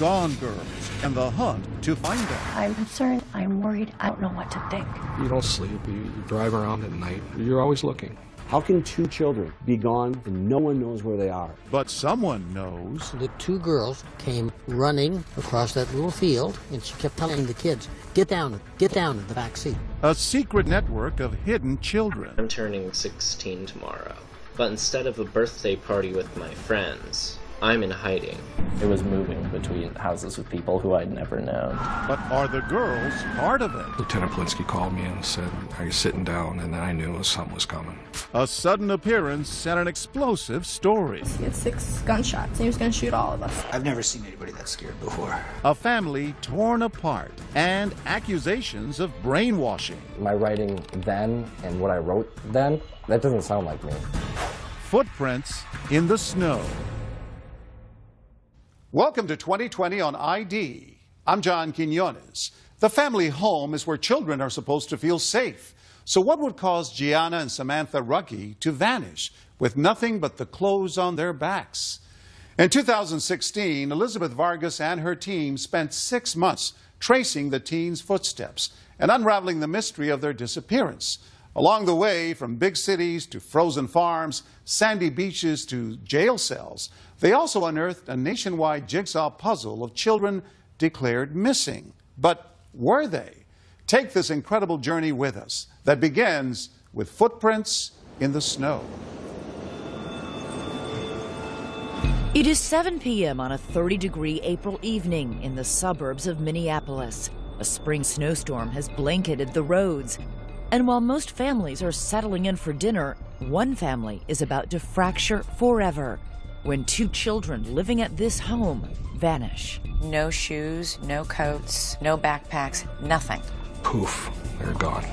gone girls and the hunt to find them. I'm concerned. I'm worried. I don't know what to think. You don't sleep. You drive around at night. You're always looking. How can two children be gone and no one knows where they are? But someone knows. The two girls came running across that little field, and she kept telling the kids, get down in the back seat. A secret network of hidden children. I'm turning 16 tomorrow, but instead of a birthday party with my friends, I'm in hiding. It was moving between houses with people who I'd never known. But are the girls part of it? Lieutenant Polinsky called me and said, are you sitting down? And then I knew something was coming. A sudden appearance and an explosive story. He had 6 gunshots, and he was going to shoot all of us. I've never seen anybody that scared before. A family torn apart and accusations of brainwashing. My writing then and what I wrote then, that doesn't sound like me. Footprints in the snow. Welcome to 2020 on ID. I'm John Quinones. The family home is where children are supposed to feel safe. So what would cause Gianna and Samantha Ruckey to vanish with nothing but the clothes on their backs? In 2016, Elizabeth Vargas and her team spent 6 months tracing the teens' footsteps and unraveling the mystery of their disappearance. Along the way, from big cities to frozen farms, sandy beaches to jail cells, they also unearthed a nationwide jigsaw puzzle of children declared missing. But were they? Take this incredible journey with us that begins with footprints in the snow. It is 7 p.m. on a 30-degree April evening in the suburbs of Minneapolis. A spring snowstorm has blanketed the roads. And while most families are settling in for dinner, one family is about to fracture forever when 2 children living at this home vanish. No shoes, no coats, no backpacks, nothing. Poof, they're gone.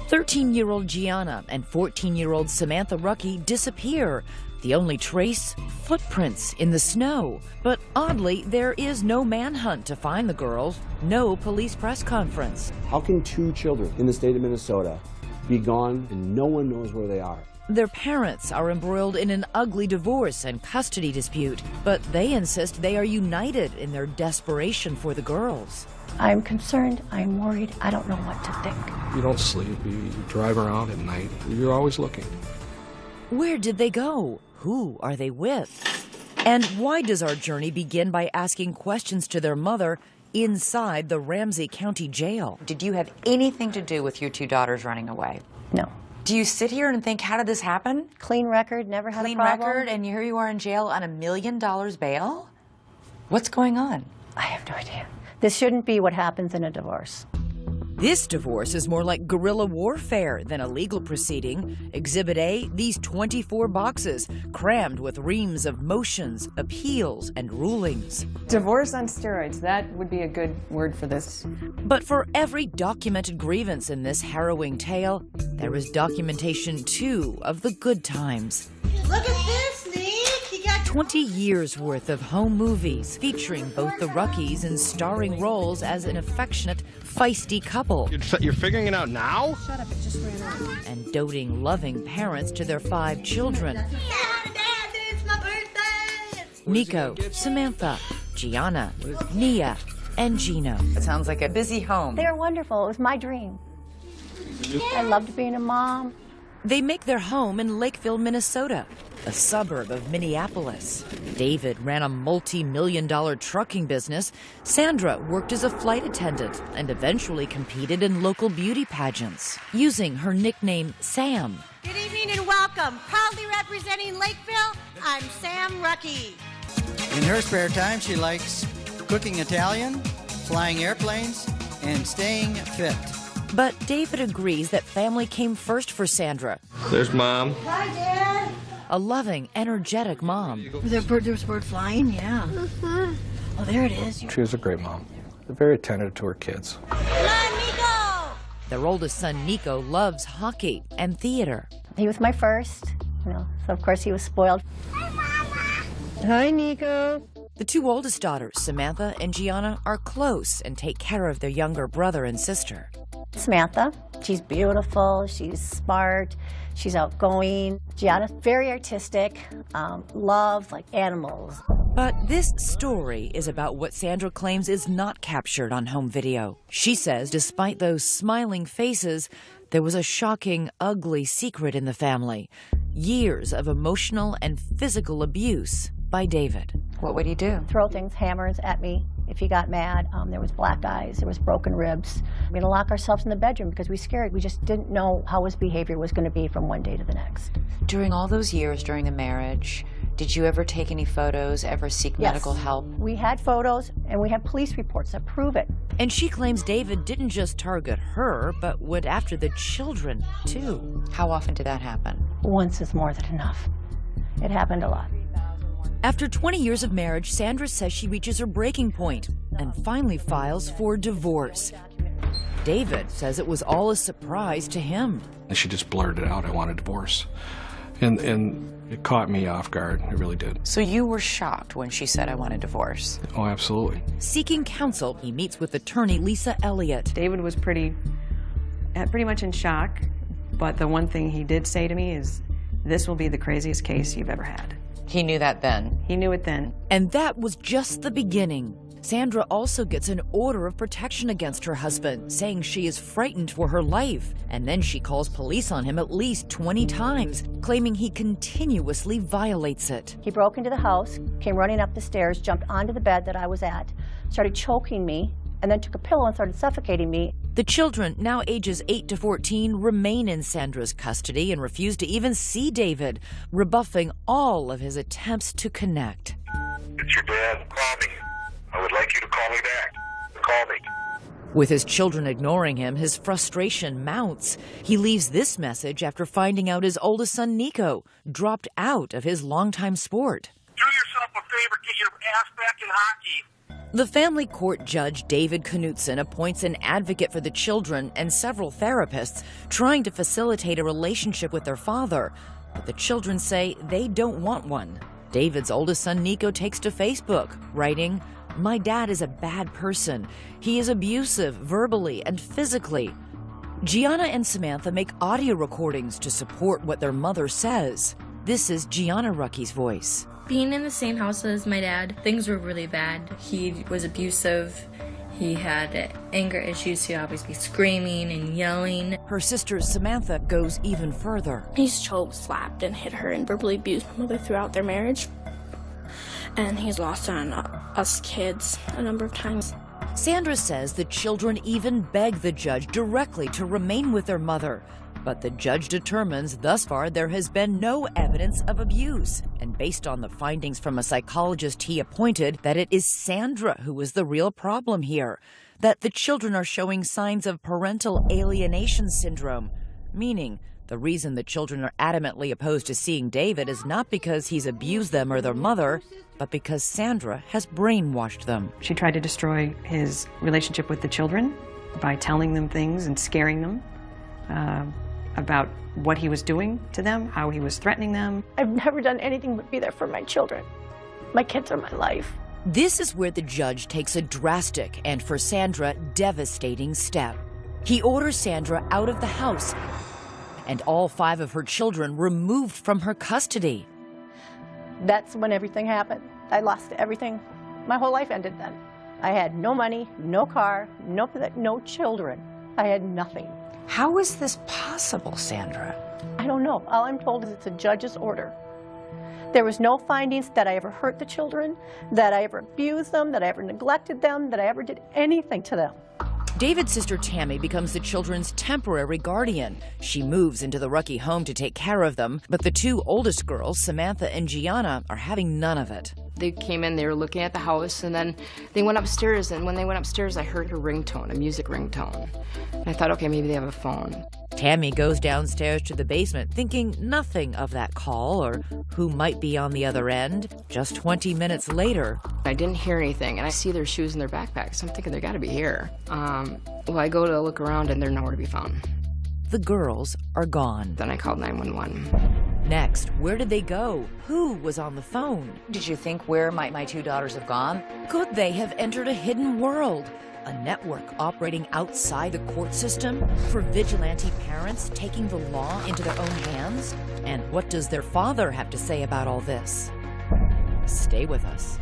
13-year-old Gianna and 14-year-old Samantha Ruckey disappear. The only trace? Footprints in the snow. But oddly, there is no manhunt to find the girls, no police press conference. How can two children in the state of Minnesota be gone and no one knows where they are? Their parents are embroiled in an ugly divorce and custody dispute, but they insist they are united in their desperation for the girls. I'm concerned. I'm worried. I don't know what to think. You don't sleep. You drive around at night. You're always looking. Where did they go? Who are they with? And why does our journey begin by asking questions to their mother inside the Ramsey County Jail? Did you have anything to do with your 2 daughters running away? No. Do you sit here and think, how did this happen? Clean record, never had Clean a problem. record, and here you are in jail on $1 million bail? What's going on? I have no idea. This shouldn't be what happens in a divorce. This divorce is more like guerrilla warfare than a legal proceeding. Exhibit A, these 24 boxes crammed with reams of motions, appeals, and rulings. Divorce on steroids, that would be a good word for this. But for every documented grievance in this harrowing tale, there is documentation, too, of the good times. Look at this, Nick! 20 years worth of home movies featuring both the Ruckeys in starring roles as an affectionate, feisty couple. You're figuring it out now? Shut up, it just ran out. And doting, loving parents to their 5 children. Dad, it's my birthday! Nico, Samantha, Gianna, Nia, and Gino. It sounds like a busy home. They're wonderful. It was my dream. I loved being a mom. They make their home in Lakeville, Minnesota, a suburb of Minneapolis. David ran a multi-million-dollar trucking business. Sandra worked as a flight attendant and eventually competed in local beauty pageants, using her nickname Sam. Good evening and welcome. Proudly representing Lakeville, I'm Sam Ruckey. In her spare time, she likes cooking Italian, flying airplanes, and staying fit. But David agrees that family came first for Sandra. There's Mom. Hi, Dad. A loving, energetic mom. There was a bird flying? Yeah. Oh, there it is. She was a great mom. Very attentive to her kids. Come on, Nico. Their oldest son, Nico, loves hockey and theater. He was my first, so of course he was spoiled. Hi, Nico. The 2 oldest daughters, Samantha and Gianna, are close and take care of their younger brother and sister. Samantha, she's beautiful, she's smart, she's outgoing. Gianna's very artistic, loves like animals. But this story is about what Sandra claims is not captured on home video. She says despite those smiling faces, there was a shocking, ugly secret in the family. Years of emotional and physical abuse by David. What would he do? Throw things, hammers at me if he got mad. There was black eyes, there was broken ribs. We had to lock ourselves in the bedroom because we were scared. We just didn't know how his behavior was going to be from one day to the next. During all those years during the marriage, did you ever take any photos, ever seek medical help? We had photos and we had police reports that prove it. And she claims David didn't just target her, but went after the children, too. How often did that happen? Once is more than enough. It happened a lot. After 20 years of marriage, Sandra says she reaches her breaking point and finally files for divorce. David says it was all a surprise to him. And she just blurted out, I want a divorce. And it caught me off guard. It really did. So you were shocked when she said, I want a divorce? Oh, absolutely. Seeking counsel, he meets with attorney Lisa Elliott. David was pretty much in shock, but the one thing he did say to me is, this will be the craziest case you've ever had. He knew that then? He knew it then. And that was just the beginning. Sandra also gets an order of protection against her husband, saying she is frightened for her life. And then she calls police on him at least 20 times, claiming he continuously violates it. He broke into the house, came running up the stairs, jumped onto the bed that I was at, started choking me, and then took a pillow and started suffocating me. The children, now ages 8 to 14, remain in Sandra's custody and refuse to even see David, rebuffing all of his attempts to connect. It's your dad. Call me. I would like you to call me back. Call me. With his children ignoring him, his frustration mounts. He leaves this message after finding out his oldest son, Nico, dropped out of his longtime sport. Do yourself a favor, get your ass back in hockey. The family court judge, David Knutson, appoints an advocate for the children and several therapists trying to facilitate a relationship with their father. But the children say they don't want one. David's oldest son, Nico, takes to Facebook, writing, "My dad is a bad person. He is abusive verbally and physically." Gianna and Samantha make audio recordings to support what their mother says. This is Gianna Rucky's voice. Being in the same house as my dad, things were really bad. He was abusive. He had anger issues. He'd always be screaming and yelling. Her sister Samantha goes even further. He's choked, slapped, and hit her and verbally abused my mother throughout their marriage. And he's lost on us kids a number of times. Sandra says the children even beg the judge directly to remain with their mother. But the judge determines thus far there has been no evidence of abuse. And based on the findings from a psychologist he appointed, that it is Sandra who is the real problem here. That the children are showing signs of parental alienation syndrome, meaning the reason the children are adamantly opposed to seeing David is not because he's abused them or their mother, but because Sandra has brainwashed them. She tried to destroy his relationship with the children by telling them things and scaring them about what he was doing to them, how he was threatening them. I've never done anything but be there for my children. My kids are my life. This is where the judge takes a drastic and, for Sandra, devastating step. He orders Sandra out of the house and all 5 of her children removed from her custody. That's when everything happened. I lost everything. My whole life ended then. I had no money, no car, no children. I had nothing. How is this possible, Sandra? I don't know. All I'm told is it's a judge's order. There was no findings that I ever hurt the children, that I ever abused them, that I ever neglected them, that I ever did anything to them. David's sister Tammy becomes the children's temporary guardian. She moves into the Rucky home to take care of them, but the 2 oldest girls, Samantha and Gianna, are having none of it. They came in, they were looking at the house, and then they went upstairs, and when they went upstairs, I heard her ringtone, a music ringtone. And I thought, okay, maybe they have a phone. Tammy goes downstairs to the basement, thinking nothing of that call or who might be on the other end. Just 20 minutes later, I didn't hear anything, and I see their shoes in their backpack, so I'm thinking they gotta be here. Well, I go to look around, and they're nowhere to be found. The girls are gone. Then I called 911. Next, where did they go? Who was on the phone? Did you think, where might my 2 daughters have gone? Could they have entered a hidden world? A network operating outside the court system? For vigilante parents taking the law into their own hands? And what does their father have to say about all this? Stay with us.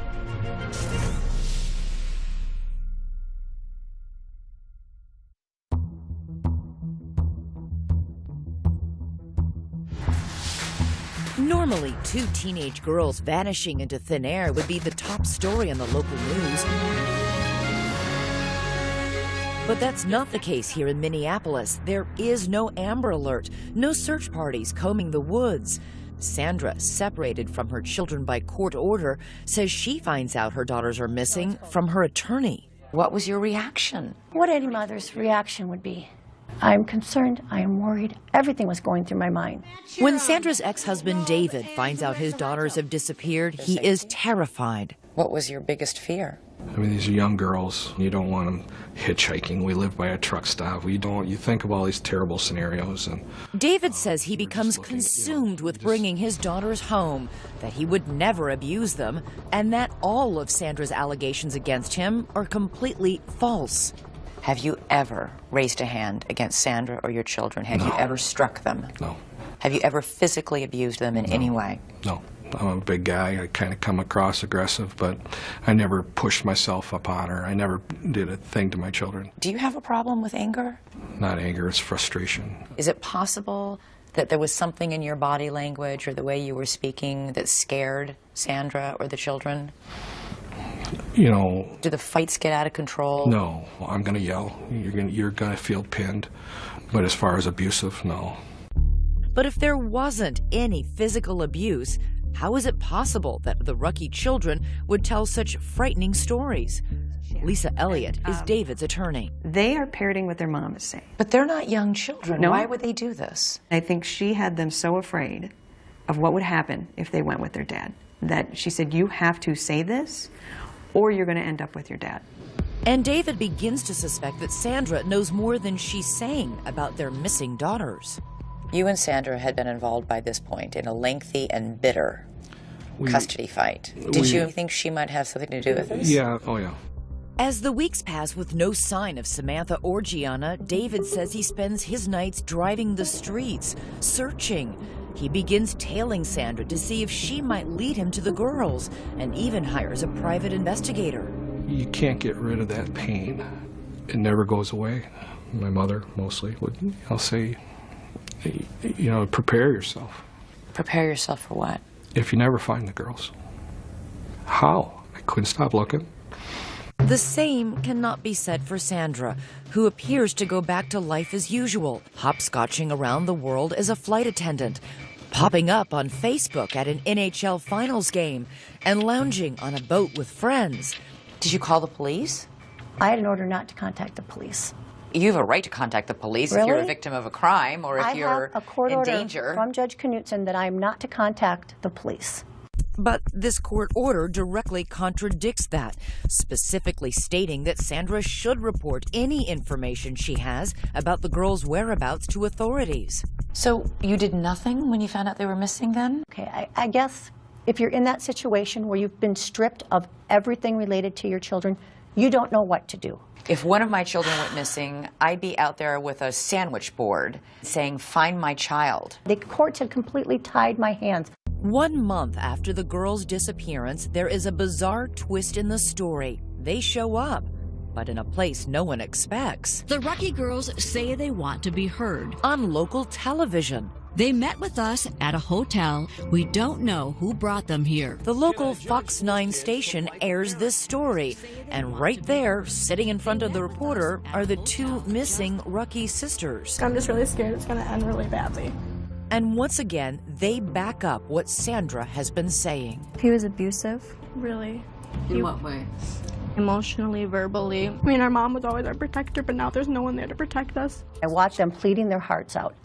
Normally, two teenage girls vanishing into thin air would be the top story on the local news. But that's not the case here in Minneapolis. There is no Amber Alert, no search parties combing the woods. Sandra, separated from her children by court order, says she finds out her daughters are missing from her attorney. What was your reaction? What any mother's reaction would be. I'm concerned, I am worried, everything was going through my mind. When Sandra's ex-husband David finds out his daughters have disappeared, he is terrified. What was your biggest fear? I mean, these are young girls. You don't want them hitchhiking. We live by a truck stop. You think of all these terrible scenarios. And David says he becomes consumed with bringing his daughters home, that he would never abuse them, and that all of Sandra's allegations against him are completely false. Have you ever raised a hand against Sandra or your children? Have you ever struck them? No. Have you ever physically abused them in any way? No. I'm a big guy. I kind of come across aggressive, but I never pushed myself upon her. I never did a thing to my children. Do you have a problem with anger? Not anger, it's frustration. Is it possible that there was something in your body language or the way you were speaking that scared Sandra or the children? You know... Do the fights get out of control? No. I'm going to yell. You're going to feel pinned. But as far as abusive, no. But if there wasn't any physical abuse, how is it possible that the Rucky children would tell such frightening stories? Lisa Elliott is David's attorney. They are parroting what their mom is saying. But they're not young children. No. Why would they do this? I think she had them so afraid of what would happen if they went with their dad that she said, you have to say this or you're going to end up with your dad. And David begins to suspect that Sandra knows more than she's saying about their missing daughters. You and Sandra had been involved by this point in a lengthy and bitter custody fight. Did you think she might have something to do with this? Yeah, oh yeah. As the weeks pass with no sign of Samantha or Gianna, David says he spends his nights driving the streets, searching. He begins tailing Sandra to see if she might lead him to the girls, and even hires a private investigator. You can't get rid of that pain. It never goes away. My mother, mostly, would say, prepare yourself. Prepare yourself for what? If you never find the girls. How? I couldn't stop looking. The same cannot be said for Sandra, who appears to go back to life as usual, hopscotching around the world as a flight attendant, popping up on Facebook at an NHL Finals game, and lounging on a boat with friends. Did you call the police? I had an order not to contact the police. You have a right to contact the police Really? if you're a victim of a crime or if you're I have a court in order danger. from Judge Knutson that I am not to contact the police. But this court order directly contradicts that, specifically stating that Sandra should report any information she has about the girls' whereabouts to authorities. So you did nothing when you found out they were missing then? Okay, I guess if you're in that situation where you've been stripped of everything related to your children, you don't know what to do. If one of my children went missing, I'd be out there with a sandwich board saying, find my child. The courts had completely tied my hands. 1 month after the girls' disappearance, there is a bizarre twist in the story. They show up, but in a place no one expects. The Rucky girls say they want to be heard. On local television. They met with us at a hotel. We don't know who brought them here. The local Fox 9 station airs this story, and right there, sitting in front of the reporter, are the two missing Rucky sisters. I'm just really scared it's going to end really badly. And once again, they back up what Sandra has been saying. He was abusive. Really. In what way? Emotionally, verbally. I mean, our mom was always our protector, but now there's no one there to protect us. I watched them pleading their hearts out,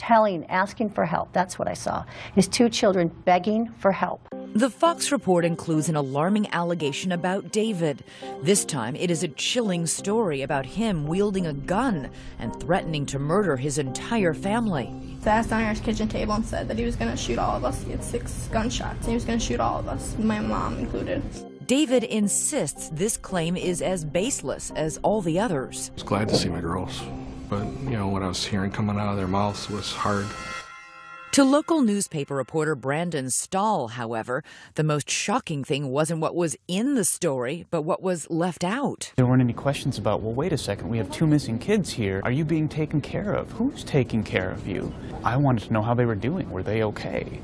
asking for help. That's what I saw. His two children begging for help. The Fox report includes an alarming allegation about David. This time, it is a chilling story about him wielding a gun and threatening to murder his entire family. He sat on our kitchen table and said that he was going to shoot all of us. He had 6 gunshots, and he was going to shoot all of us, my mom included. David insists this claim is as baseless as all the others. I was glad to see my girls, but, what I was hearing coming out of their mouths was hard. To local newspaper reporter Brandon Stahl, however, the most shocking thing wasn't what was in the story, but what was left out. There weren't any questions about, well, wait a second, we have 2 missing kids here. Are you being taken care of? Who's taking care of you? I wanted to know how they were doing. Were they okay?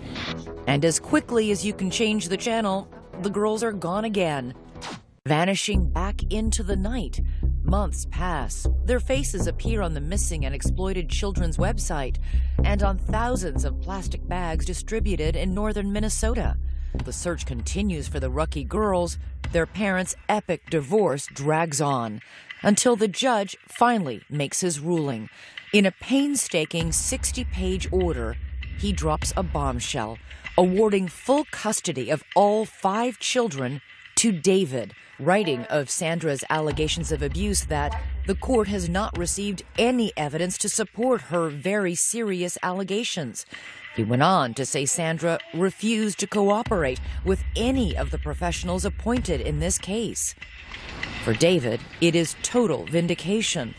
And as quickly as you can change the channel, the girls are gone again, vanishing back into the night. Months pass. Their faces appear on the Missing and Exploited Children's website and on thousands of plastic bags distributed in northern Minnesota. The search continues for the Ruckey girls. Their parents' epic divorce drags on until the judge finally makes his ruling. In a painstaking 60-page order, he drops a bombshell, awarding full custody of all 5 children to David, writing of Sandra's allegations of abuse that the court has not received any evidence to support her very serious allegations. He went on to say Sandra refused to cooperate with any of the professionals appointed in this case. For David, it is total vindication.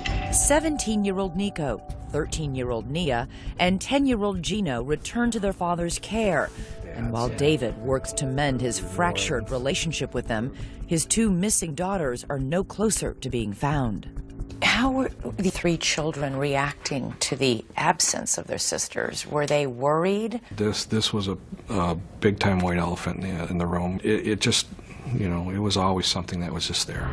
17-year-old Nico, 13-year-old Nia, and 10-year-old Gino return to their father's care. And while David works to mend his fractured relationship with them, his 2 missing daughters are no closer to being found. How were the 3 children reacting to the absence of their sisters? Were they worried? This was a big-time white elephant in the room. It just, you know, it was always something that was just there.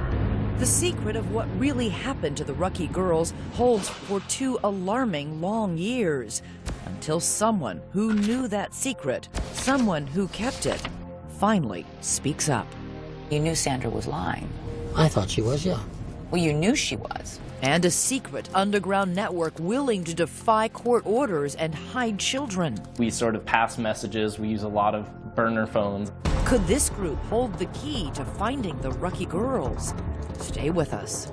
The secret of what really happened to the Ruckey girls holds for 2 alarming long years, until someone who knew that secret, someone who kept it, finally speaks up. You knew Sandra was lying. I thought she was, yeah. Well, you knew she was. And a secret underground network willing to defy court orders and hide children. We sort of pass messages. We use a lot of burner phones. Could this group hold the key to finding the Ruckey girls? Stay with us.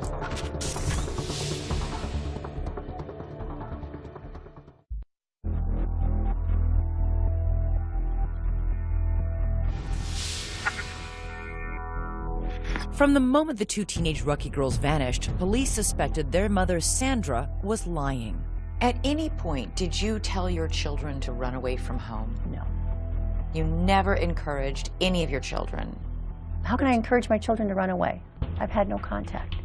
From the moment the 2 teenage Ruckey girls vanished, police suspected their mother, Sandra, was lying. At any point, did you tell your children to run away from home? No. You never encouraged any of your children? How can I encourage my children to run away? I've had no contact.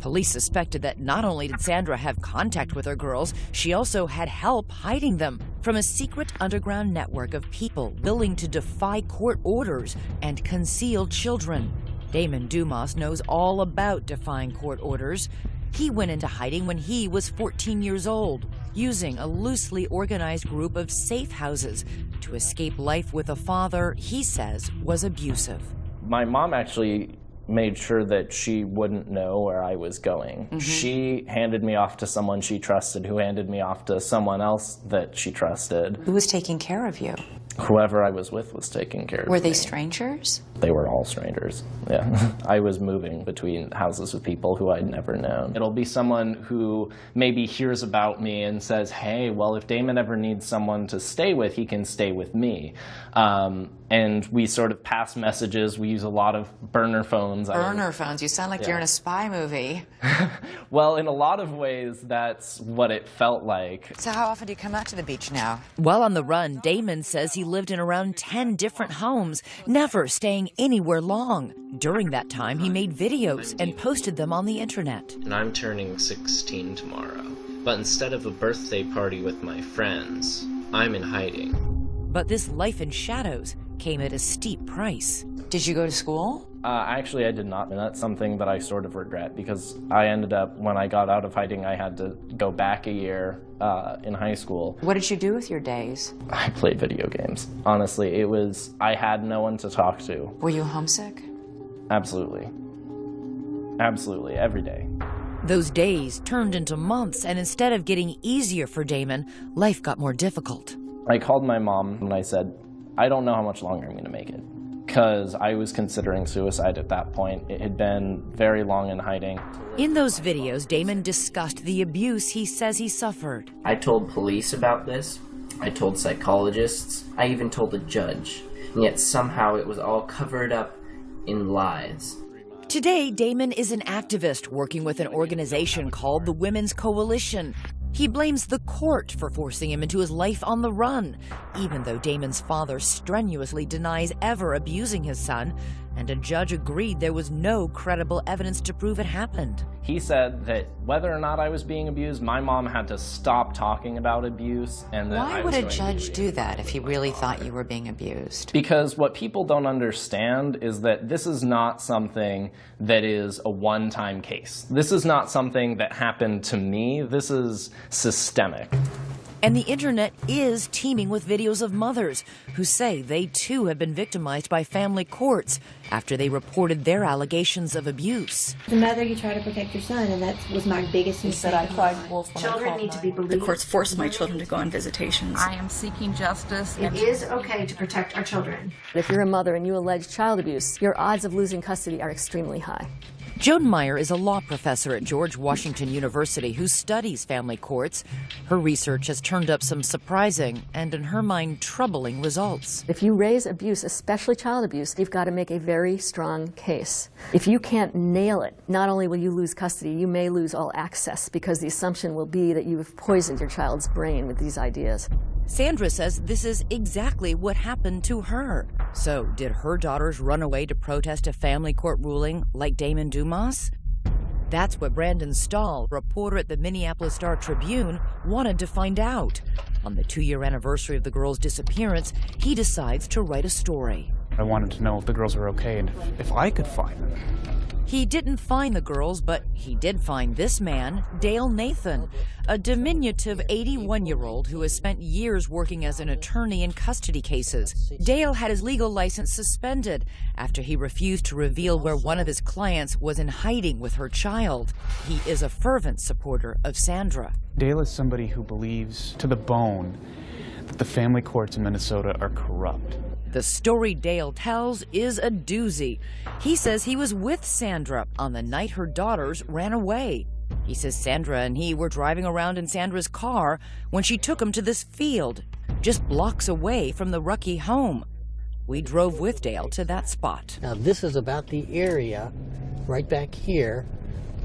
Police suspected that not only did Sandra have contact with her girls, she also had help hiding them from a secret underground network of people willing to defy court orders and conceal children. Damon Dumas knows all about defying court orders. He went into hiding when he was 14 years old, using a loosely organized group of safe houses to escape life with a father he says was abusive. My mom actually made sure that she wouldn't know where I was going. Mm-hmm. She handed me off to someone she trusted, who handed me off to someone else that she trusted. Who was taking care of you? Whoever I was with was taking care of me. Were they strangers? They were all strangers, yeah. I was moving between houses with people who I'd never known. It'll be someone who maybe hears about me and says, hey, well, if Damon ever needs someone to stay with, he can stay with me. And we sort of pass messages. We use a lot of burner phones. Burner phones? You sound like you're in a spy movie. Well, in a lot of ways, that's what it felt like. So how often do you come out to the beach now? While on the run, Damon says he lived in around 10 different homes, never staying anywhere long. During that time, he made videos and posted them on the internet. And I'm turning 16 tomorrow. But instead of a birthday party with my friends, I'm in hiding. But this life in shadows came at a steep price. Did you go to school? Actually, I did not, and that's something that I sort of regret, because I ended up, when I got out of hiding, I had to go back a year in high school. What did you do with your days? I played video games. Honestly, I had no one to talk to. Were you homesick? Absolutely. Absolutely, every day. Those days turned into months, and instead of getting easier for Damon, life got more difficult. I called my mom and I said, I don't know how much longer I'm going to make it. Because I was considering suicide at that point. It had been very long in hiding. In those videos, Damon discussed the abuse he says he suffered. I told police about this. I told psychologists. I even told the judge. And yet somehow it was all covered up in lies. Today, Damon is an activist working with an organization called the Women's Coalition. He blames the court for forcing him into his life on the run, even though Damon's father strenuously denies ever abusing his son, and a judge agreed there was no credible evidence to prove it happened. He said that whether or not I was being abused, my mom had to stop talking about abuse, and that Why would a judge do that if he really thought you were being abused? Because what people don't understand is that this is not something that is a one-time case. This is not something that happened to me. This is systemic. And the internet is teeming with videos of mothers who say they too have been victimized by family courts after they reported their allegations of abuse. As a mother, you try to protect your son, and that was my biggest mistake. Said I cried wolf when Children need to be believed. The courts forced my children to go on visitations. I am seeking justice. It is okay to protect our children. If you're a mother and you allege child abuse, your odds of losing custody are extremely high. Joan Meyer is a law professor at George Washington University who studies family courts. Her research has turned up some surprising and, in her mind, troubling results. If you raise abuse, especially child abuse, you've got to make a very strong case. If you can't nail it, not only will you lose custody, you may lose all access because the assumption will be that you have poisoned your child's brain with these ideas. Sandra says this is exactly what happened to her. So, did her daughters run away to protest a family court ruling like Damon Dumas? That's what Brandon Stahl, reporter at the Minneapolis Star-Tribune, wanted to find out. On the 2-year anniversary of the girls' disappearance, he decides to write a story. I wanted to know if the girls were okay and if I could find them. He didn't find the girls, but he did find this man, Dale Nathan, a diminutive 81-year-old who has spent years working as an attorney in custody cases. Dale had his legal license suspended after he refused to reveal where one of his clients was in hiding with her child. He is a fervent supporter of Sandra. Dale is somebody who believes to the bone that the family courts in Minnesota are corrupt. The story Dale tells is a doozy. He says he was with Sandra on the night her daughters ran away. He says Sandra and he were driving around in Sandra's car when she took him to this field, just blocks away from the Rucky home. We drove with Dale to that spot. Now this is about the area right back here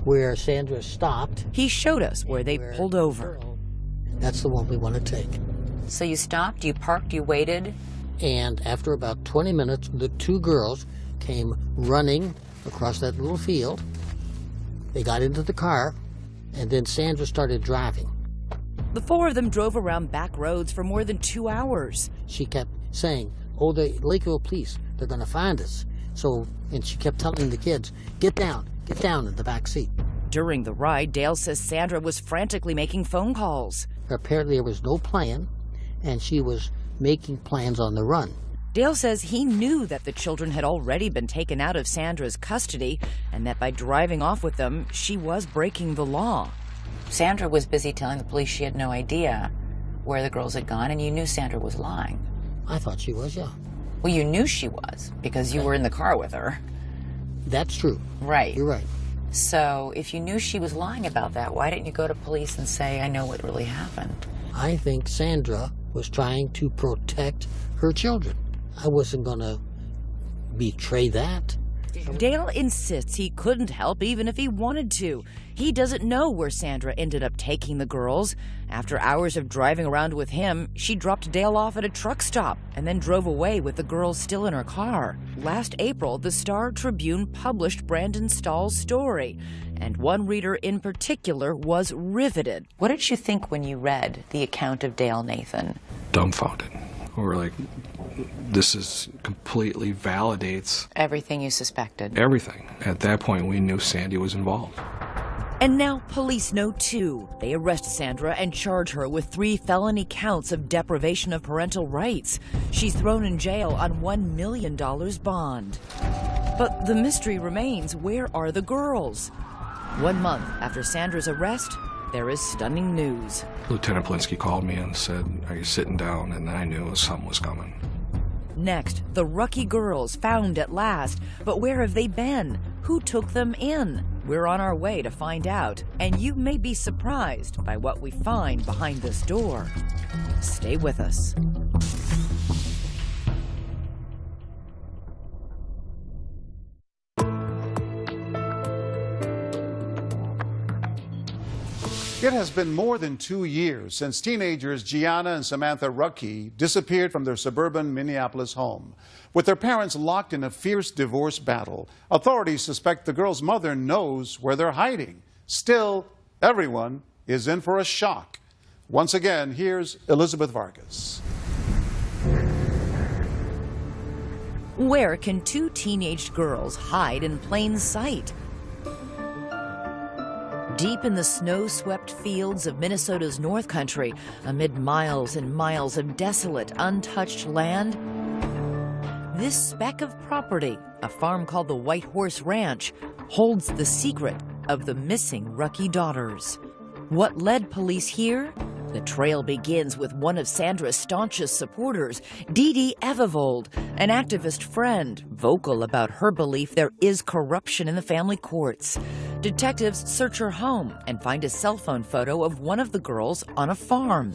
where Sandra stopped. He showed us where they pulled over. That's the one we want to take. So you stopped, you parked, you waited? And after about 20 minutes, the 2 girls came running across that little field. They got into the car, and then Sandra started driving. The 4 of them drove around back roads for more than 2 hours. She kept saying, oh, the Lakeville police, they're going to find us. And she kept telling the kids, get down in the back seat. During the ride, Dale says Sandra was frantically making phone calls. Apparently there was no plan, and she was making plans on the run. Dale says he knew that the children had already been taken out of Sandra's custody and that by driving off with them, she was breaking the law. Sandra was busy telling the police she had no idea where the girls had gone, and you knew Sandra was lying. I thought she was, yeah. Well, you knew she was because you were in the car with her. That's true. Right. You're right. So if you knew she was lying about that, why didn't you go to police and say, I know what really happened? I think Sandra was trying to protect her children. I wasn't going to betray that. Dale insists he couldn't help even if he wanted to. He doesn't know where Sandra ended up taking the girls. After hours of driving around with him, she dropped Dale off at a truck stop and then drove away with the girls still in her car. Last April, the Star-Tribune published Brandon Stahl's story, and one reader in particular was riveted. What did you think when you read the account of Dale Nathan? Dumbfounded. We were like, this is completely validates everything you suspected. Everything. At that point, we knew Sandy was involved. And now police know too. They arrest Sandra and charge her with 3 felony counts of deprivation of parental rights. She's thrown in jail on $1 million bond. But the mystery remains, where are the girls? 1 month after Sandra's arrest, there is stunning news. Lieutenant Polinsky called me and said, are you sitting down? And I knew something was coming. Next, the Rucky girls found at last. But where have they been? Who took them in? We're on our way to find out. And you may be surprised by what we find behind this door. Stay with us. It has been more than 2 years since teenagers Gianna and Samantha Ruckey disappeared from their suburban Minneapolis home. With their parents locked in a fierce divorce battle, authorities suspect the girls' mother knows where they're hiding. Still, everyone is in for a shock. Once again, here's Elizabeth Vargas. Where can two teenage girls hide in plain sight? Deep in the snow-swept fields of Minnesota's North Country, amid miles and miles of desolate, untouched land, this speck of property, a farm called the White Horse Ranch, holds the secret of the missing Ruckey daughters. What led police here? The trail begins with one of Sandra's staunchest supporters, Dee Dee Evevold, an activist friend, vocal about her belief there is corruption in the family courts. Detectives search her home and find a cell phone photo of one of the girls on a farm.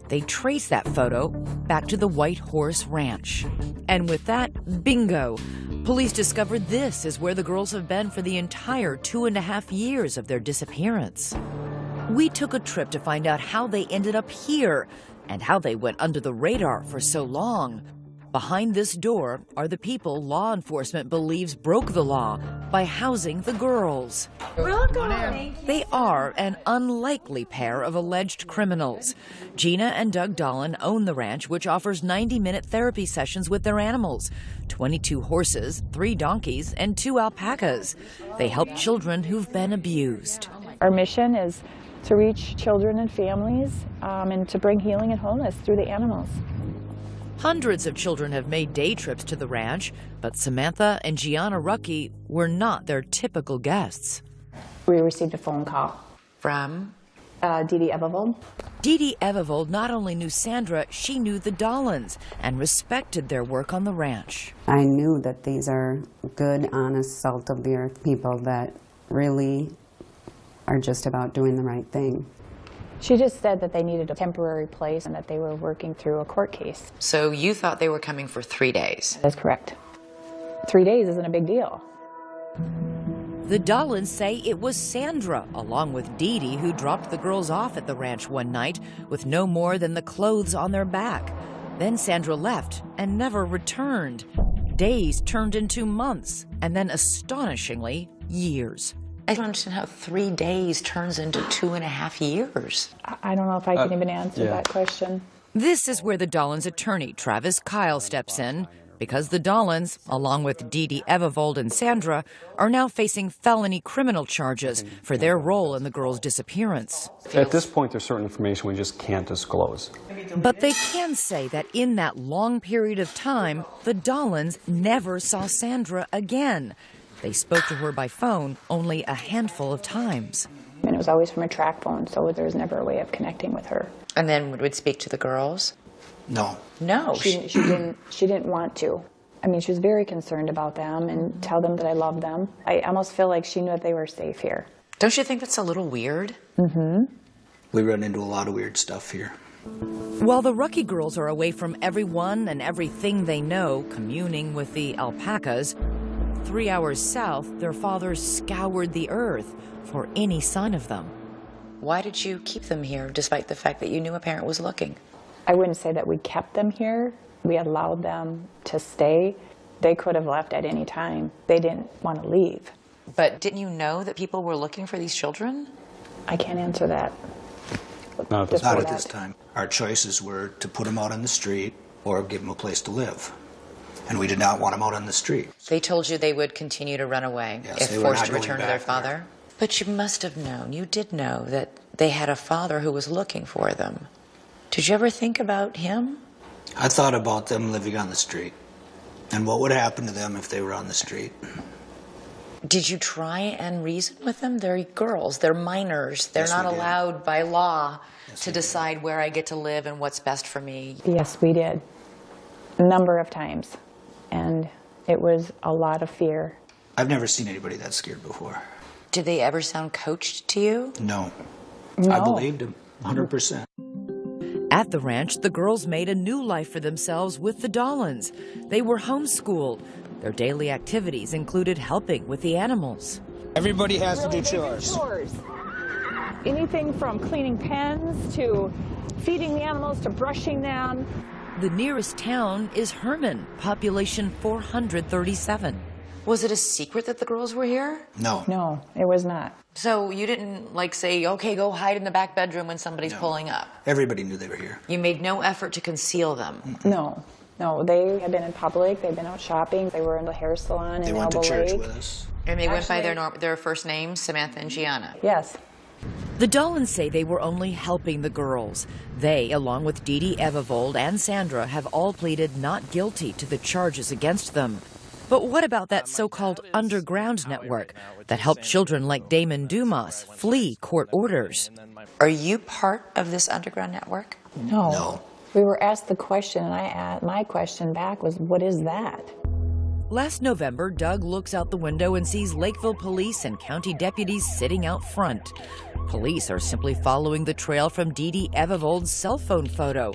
They trace that photo back to the White Horse Ranch. And with that, bingo! Police discovered this is where the girls have been for the entire 2.5 years of their disappearance. We took a trip to find out how they ended up here and how they went under the radar for so long. Behind this door are the people law enforcement believes broke the law by housing the girls. Welcome. They are an unlikely pair of alleged criminals. Gina and Doug Dolan own the ranch, which offers 90-minute therapy sessions with their animals, 22 horses, 3 donkeys, and 2 alpacas. They help children who've been abused. Our mission is to reach children and families and to bring healing and wholeness through the animals. Hundreds of children have made day trips to the ranch, but Samantha and Gianna Ruckey were not their typical guests. We received a phone call From? Dee Dee Evevold. Dee Dee Evevold not only knew Sandra, she knew the Dolans and respected their work on the ranch. I knew that these are good, honest, salt-of-the-earth people that really are just about doing the right thing. She just said that they needed a temporary place and that they were working through a court case. So you thought they were coming for 3 days? That's correct. 3 days isn't a big deal. The Dolans say it was Sandra, along with Dee Dee, who dropped the girls off at the ranch one night with no more than the clothes on their back. Then Sandra left and never returned. Days turned into months, and then astonishingly, years. I don't understand how 3 days turns into 2.5 years. I don't know if I can even answer that question. This is where the Dolans' attorney, Travis Kyle, steps in, because the Dolans, along with Dee Dee Evevold and Sandra, are now facing felony criminal charges for their role in the girls' disappearance. At this point, there's certain information we just can't disclose. But they can say that in that long period of time, the Dolans never saw Sandra again. They spoke to her by phone only a handful of times. And it was always from a track phone, so there was never a way of connecting with her. And then would speak to the girls? No. No. She didn't want to. I mean, she was very concerned about them and tell them that I love them. I almost feel like she knew that they were safe here. Don't you think that's a little weird? Mm-hmm. We run into a lot of weird stuff here. While the Ruckey girls are away from everyone and everything they know, communing with the alpacas, 3 hours south, their fathers scoured the earth for any sign of them. Why did you keep them here, despite the fact that you knew a parent was looking? I wouldn't say that we kept them here. We allowed them to stay. They could have left at any time. They didn't want to leave. But didn't you know that people were looking for these children? I can't answer that. Not at this time. Our choices were to put them out on the street or give them a place to live. And we did not want them out on the street. They told you they would continue to run away if forced to return to their father? But you must have known, you did know that they had a father who was looking for them. Did you ever think about him? I thought about them living on the street and what would happen to them if they were on the street. Did you try and reason with them? They're girls, they're minors. They're not allowed by law to decide where I get to live and what's best for me. Yes, we did. A number of times. And it was a lot of fear. I've never seen anybody that scared before. Did they ever sound coached to you? No. No. I believed them, 100%. At the ranch, the girls made a new life for themselves with the Dolans. They were homeschooled. Their daily activities included helping with the animals. Everybody has to do chores. anything from cleaning pens to feeding the animals to brushing them. The nearest town is Herman, population 437. Was it a secret that the girls were here? No. No, it was not. So you didn't like say, okay, go hide in the back bedroom when somebody's pulling up? Everybody knew they were here. You made no effort to conceal them? No. No, they had been in public, they'd been out shopping, they were in the hair salon They in went Elbow to church Lake. with us. And they went by their first names, Samantha and Gianna? Yes. The Dollans say they were only helping the girls. They, along with Dee Dee Evevold and Sandra, have all pleaded not guilty to the charges against them. But what about that so-called underground network that helped children like Damon Dumas flee court orders? Are you part of this underground network? No. No. We were asked the question, and my question back was, what is that? Last November, Doug looks out the window and sees Lakeville police and county deputies sitting out front. Police are simply following the trail from Dee Dee Evevold's cell phone photo,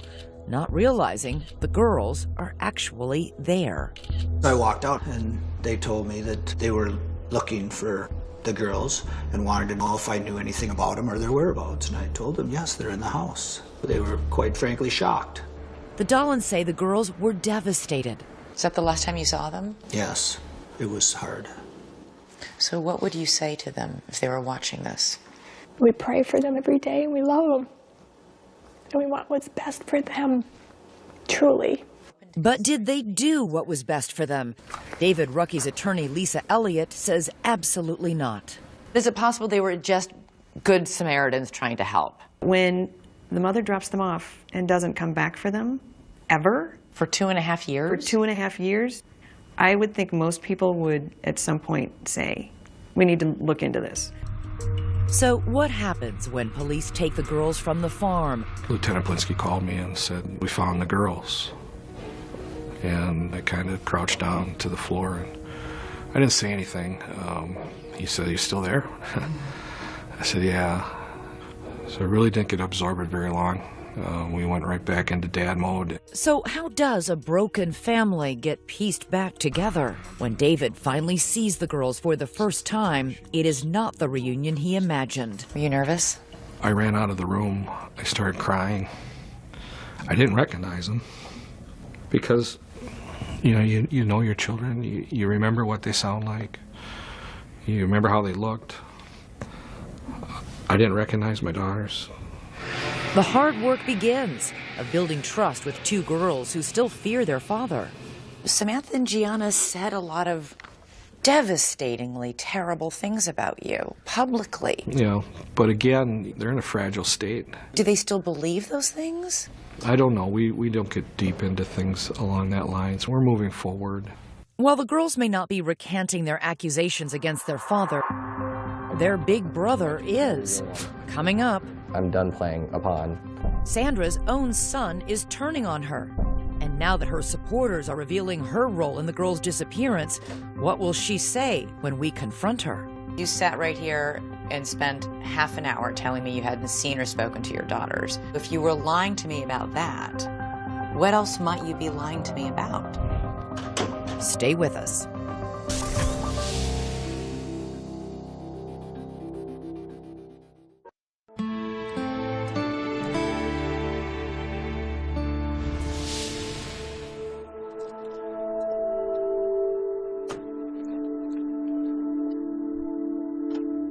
not realizing the girls are actually there. I walked out and they told me that they were looking for the girls and wanted to know if I knew anything about them or their whereabouts. And I told them, yes, they're in the house. They were quite frankly shocked. The Dollans say the girls were devastated. Is that the last time you saw them? Yes, it was hard. So what would you say to them if they were watching this? We pray for them every day, and we love them. And we want what's best for them, truly. But did they do what was best for them? David Rucky's attorney, Lisa Elliott, says absolutely not. Is it possible they were just good Samaritans trying to help? When the mother drops them off and doesn't come back for them, ever. For 2.5 years? For 2.5 years, I would think most people would at some point say, we need to look into this. So what happens when police take the girls from the farm? Lieutenant Blinsky called me and said, we found the girls. And I kind of crouched down to the floor, and I didn't say anything. He said, are you still there? I said, yeah. So I really didn't get absorbed very long. We went right back into dad mode. So how does a broken family get pieced back together? When David finally sees the girls for the first time, it is not the reunion he imagined. Were you nervous? I ran out of the room. I started crying. I didn't recognize them because, you know your children. You remember what they sound like. You remember how they looked. I didn't recognize my daughters. The hard work begins of building trust with two girls who still fear their father. Samantha and Gianna said a lot of devastatingly terrible things about you, publicly. Yeah, but again, they're in a fragile state. Do they still believe those things? I don't know. We don't get deep into things along that line, so we're moving forward. While the girls may not be recanting their accusations against their father, their big brother is. Coming up, I'm done playing a pawn. Sandra's own son is turning on her. And now that her supporters are revealing her role in the girls' disappearance, what will she say when we confront her? You sat right here and spent half an hour telling me you hadn't seen or spoken to your daughters. If you were lying to me about that, what else might you be lying to me about? Stay with us.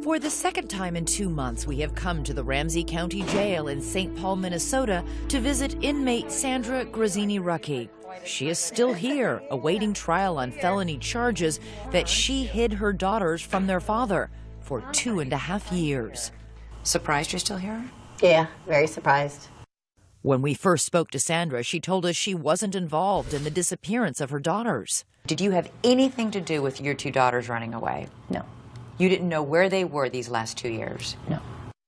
For the second time in 2 months, we have come to the Ramsey County Jail in St. Paul, Minnesota, to visit inmate Sandra Grazzini-Rucky. She is still here, awaiting trial on felony charges that she hid her daughters from their father for 2.5 years. Surprised you're still here? Yeah, very surprised. When we first spoke to Sandra, she told us she wasn't involved in the disappearance of her daughters. Did you have anything to do with your two daughters running away? No. You didn't know where they were these last 2 years? No.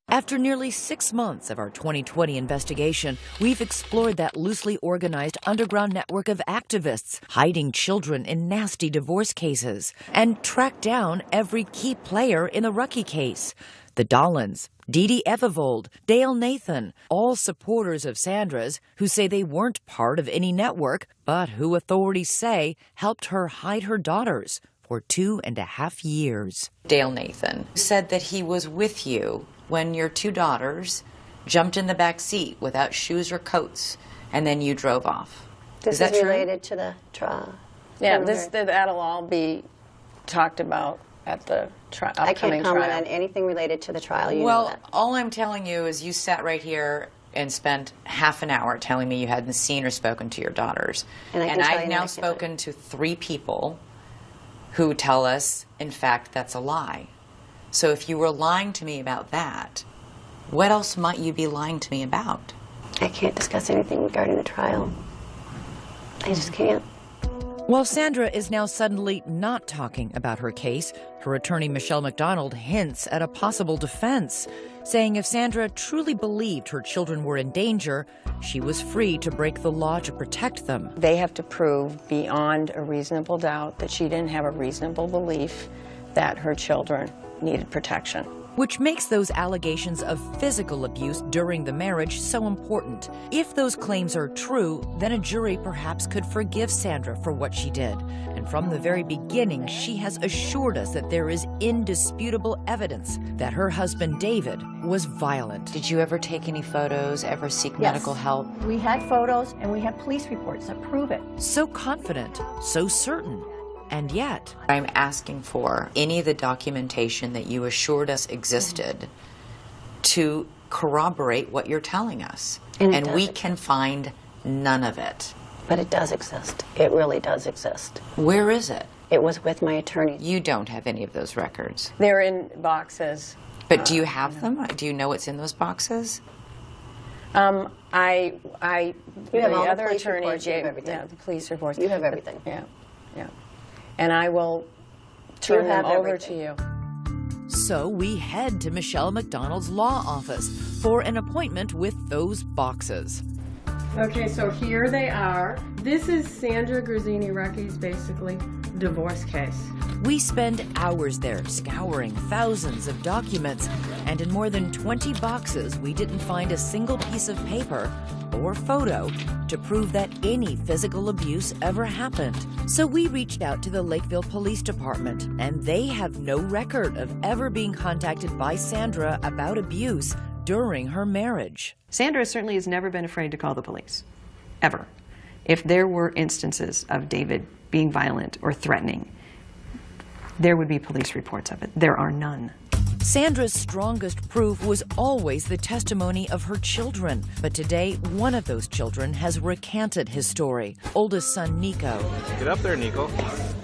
After nearly 6 months of our 2020 investigation, we've explored that loosely organized underground network of activists hiding children in nasty divorce cases and tracked down every key player in the Rucky case. The Dollans, Dee Dee Evevold, Dale Nathan, all supporters of Sandra's who say they weren't part of any network, but who authorities say helped her hide her daughters for 2.5 years. Dale Nathan said that he was with you when your two daughters jumped in the back seat without shoes or coats, and then you drove off. This is that is true? related to the trial. Yeah, that'll all be talked about at the I upcoming can't comment trial. on anything related to the trial. You Well, know that. all I'm telling you is you sat right here and spent half an hour telling me you hadn't seen or spoken to your daughters. And I can tell I've you now that I can't tell you. spoken to 3 people who tell us, in fact, that's a lie. So if you were lying to me about that, what else might you be lying to me about? I can't discuss anything regarding the trial. I just can't. While Sandra is now suddenly not talking about her case, her attorney Michelle McDonald hints at a possible defense, saying if Sandra truly believed her children were in danger, she was free to break the law to protect them. They have to prove beyond a reasonable doubt that she didn't have a reasonable belief that her children needed protection. Which makes those allegations of physical abuse during the marriage so important. If those claims are true, then a jury perhaps could forgive Sandra for what she did. And from the very beginning, she has assured us that there is indisputable evidence that her husband, David, was violent. Did you ever take any photos, ever seek medical help? We had photos and we have police reports that prove it. So confident, so certain. And yet, I'm asking for any of the documentation that you assured us existed to corroborate what you're telling us. And we can find none of it. But it does exist. It really does exist. Where is it? It was with my attorney. You don't have any of those records. They're in boxes. But do you have them? Do you know what's in those boxes? You have the all the other police attorney reports, you have gave, everything. yeah, the police reports. You have everything. Yeah, yeah. And I will turn them over to you. So we head to Michelle McDonald's law office for an appointment with those boxes. Okay, so here they are. This is Sandra Grazzini-Rucky's basically divorce case. We spend hours there scouring thousands of documents, and in more than 20 boxes, we didn't find a single piece of paper or photo to prove that any physical abuse ever happened. So we reached out to the Lakeville Police Department, and they have no record of ever being contacted by Sandra about abuse during her marriage. Sandra certainly has never been afraid to call the police, ever. If there were instances of David being violent or threatening, there would be police reports of it. There are none. Sandra's strongest proof was always the testimony of her children. But today, one of those children has recanted his story. Oldest son, Nico. Get up there, Nico.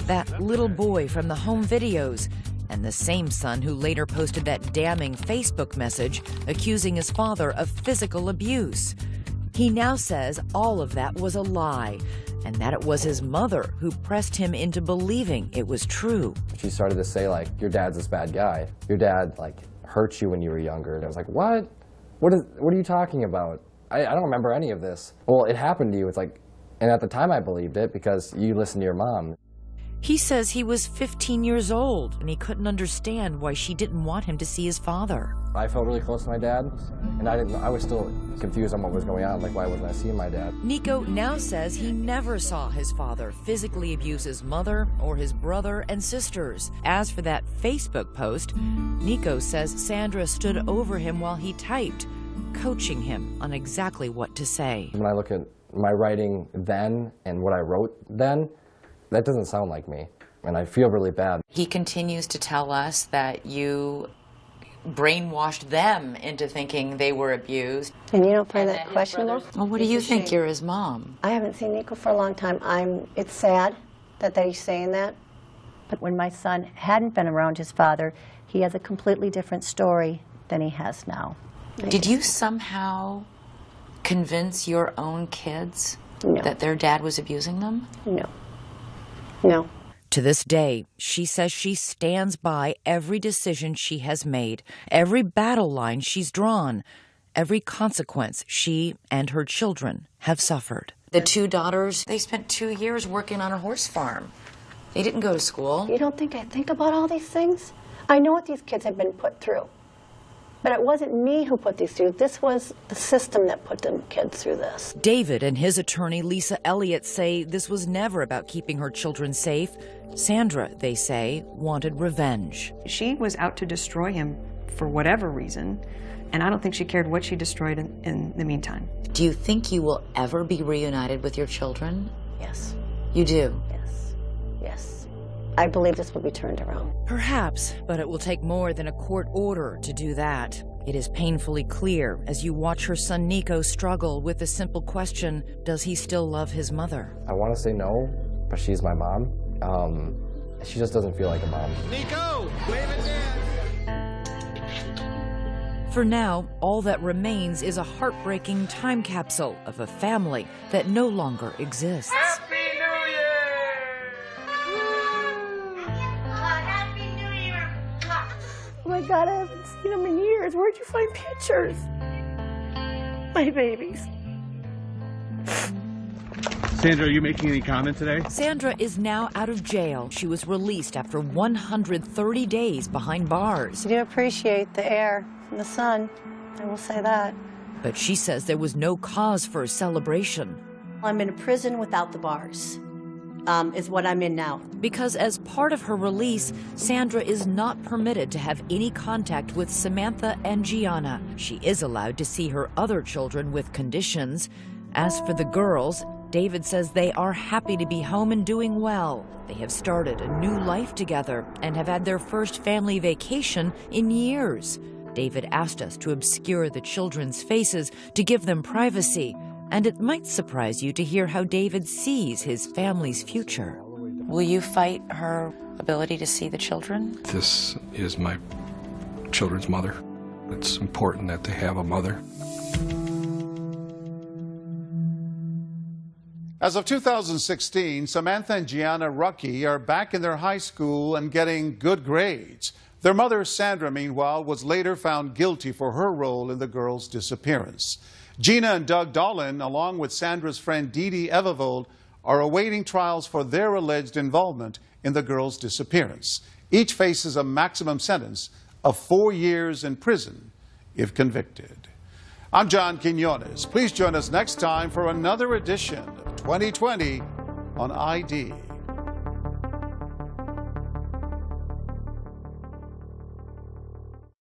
That little boy from the home videos. And the same son who later posted that damning Facebook message accusing his father of physical abuse. He now says all of that was a lie, and that it was his mother who pressed him into believing it was true. She started to say, like, your dad's this bad guy. Your dad, like, hurt you when you were younger. And I was like, what? What are you talking about? I don't remember any of this. Well, it happened to you. It's like, and at the time I believed it because you listened to your mom. He says he was 15 years old and he couldn't understand why she didn't want him to see his father. I felt really close to my dad, and I was still confused on what was going on. Like, why wasn't I seeing my dad? Nico now says he never saw his father physically abuse his mother or his brother and sisters. As for that Facebook post, Nico says Sandra stood over him while he typed, coaching him on exactly what to say. When I look at my writing then and what I wrote then, that doesn't sound like me, and I feel really bad. He continues to tell us that you brainwashed them into thinking they were abused. And you don't find that questionable? Well, what do you think? You're his mom. I haven't seen Nico for a long time. It's sad that he's saying that. But when my son hadn't been around his father, he has a completely different story than he has now. Did you somehow convince your own kids that their dad was abusing them? No. No. To this day, she says she stands by every decision she has made, every battle line she's drawn, every consequence she and her children have suffered. The 2 daughters, they spent 2 years working on a horse farm. They didn't go to school. You don't think I think about all these things? I know what these kids have been put through. But it wasn't me who put these through. This was the system that put them kids through this. David and his attorney, Lisa Elliott, say this was never about keeping her children safe. Sandra, they say, wanted revenge. She was out to destroy him for whatever reason, and I don't think she cared what she destroyed in the meantime. Do you think you will ever be reunited with your children? Yes. You do? Yes. Yes. I believe this will be turned around. Perhaps, but it will take more than a court order to do that. It is painfully clear as you watch her son Nico struggle with the simple question, does he still love his mother? I want to say no, but she's my mom. She just doesn't feel like a mom. Nico, wave at Dad. For now, all that remains is a heartbreaking time capsule of a family that no longer exists. Happy New Year! Happy New Year! Oh my God, I haven't seen them in years. Where'd you find pictures? My babies. Sandra, are you making any comment today? Sandra is now out of jail. She was released after 130 days behind bars. I do appreciate the air and the sun. I will say that. But she says there was no cause for a celebration. I'm in a prison without the bars, is what I'm in now. Because as part of her release, Sandra is not permitted to have any contact with Samantha and Gianna. She is allowed to see her other children with conditions. As for the girls, David says they are happy to be home and doing well. They have started a new life together and have had their first family vacation in years. David asked us to obscure the children's faces to give them privacy, and it might surprise you to hear how David sees his family's future. Will you fight her ability to see the children? This is my children's mother. It's important that they have a mother. As of 2016, Samantha and Gianna Ruckey are back in their high school and getting good grades. Their mother, Sandra, meanwhile, was later found guilty for her role in the girls' disappearance. Gina and Doug Dolan, along with Sandra's friend Dee Dee Evervold, are awaiting trials for their alleged involvement in the girls' disappearance. Each faces a maximum sentence of 4 years in prison if convicted. I'm John Quinones. Please join us next time for another edition of 2020 on ID.